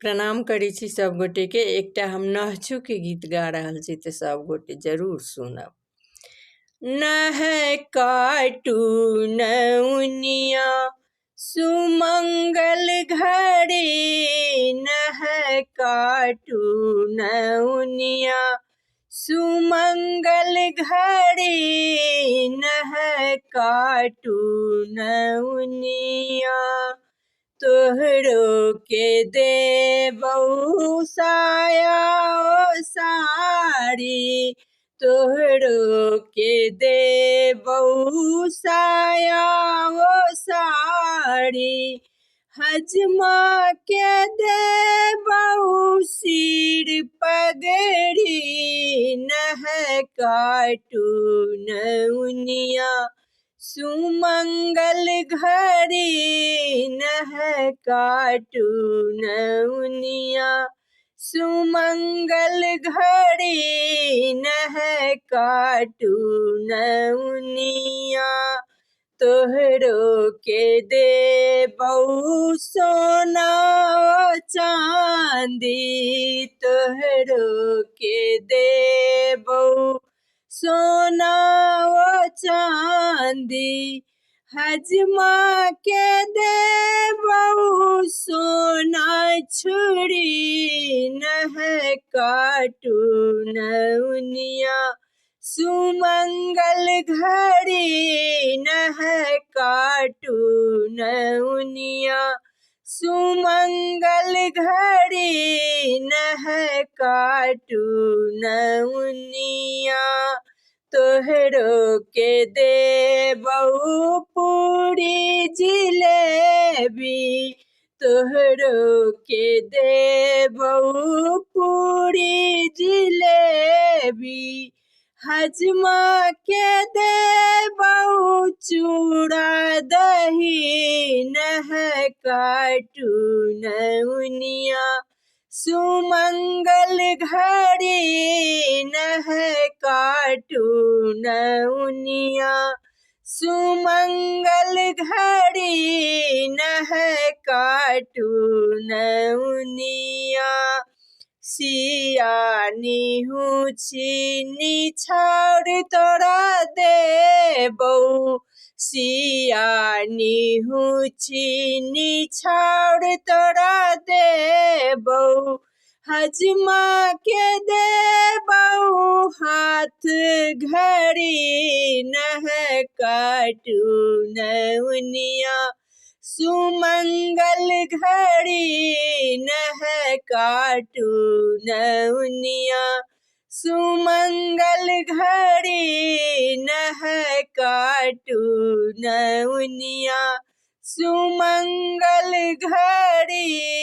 प्रणाम करै छी सब गोटे के। एकटा हम नहछु के गीत गा रहल छी तऽ सब गोटे जरूर सुनब। नह काटू नौनिया सुमंगल घड़ी, नह काटू नौनिया सुमंगल घड़ी, नह काटू नौनिया तोहरो के देबऊ साया ओ साड़ी, तोहरो के देबऊ साया ओ साड़ी, हजमा के देबऊ सिर पगड़ी, नह काटू नौनिया सुमंगल घड़ी, नह काटू नौनिया सुमंगल घड़ी, नह काटू नौनिया तोहरो के देबऊ सोना चांदी, तोहरो के देबऊ सोना ओ चांदी, हजमा के देबऊ सोना छुरी, नह काटू नौनिया सुमंगल घड़ी, नह काटू नौनिया सुमंगल घड़ी, नह काटू नौनिया तोहरो के देबऊ पूरी जिलेबी, तोहरो के देबऊ पूरी जिलेबी, हजमा के देबऊ चूड़ा दही, नह काटू नौनिया सुमंगल घड़ी, नह काटू नौनिया सुमंगल घड़ी, नह काटू नौनिया सियानी हूँ छीनी छाड़ तोरा देबऊ, सियानी हूँ छीनी छाड़ तोरा देबऊ, हजमा के देबऊ हाथ घड़ी, नह काटू नौनिया सुमंगल घड़ी, नह काटू नौनिया सुमंगल घड़ी, नह काटू नौनिया सुमंगल घड़ी।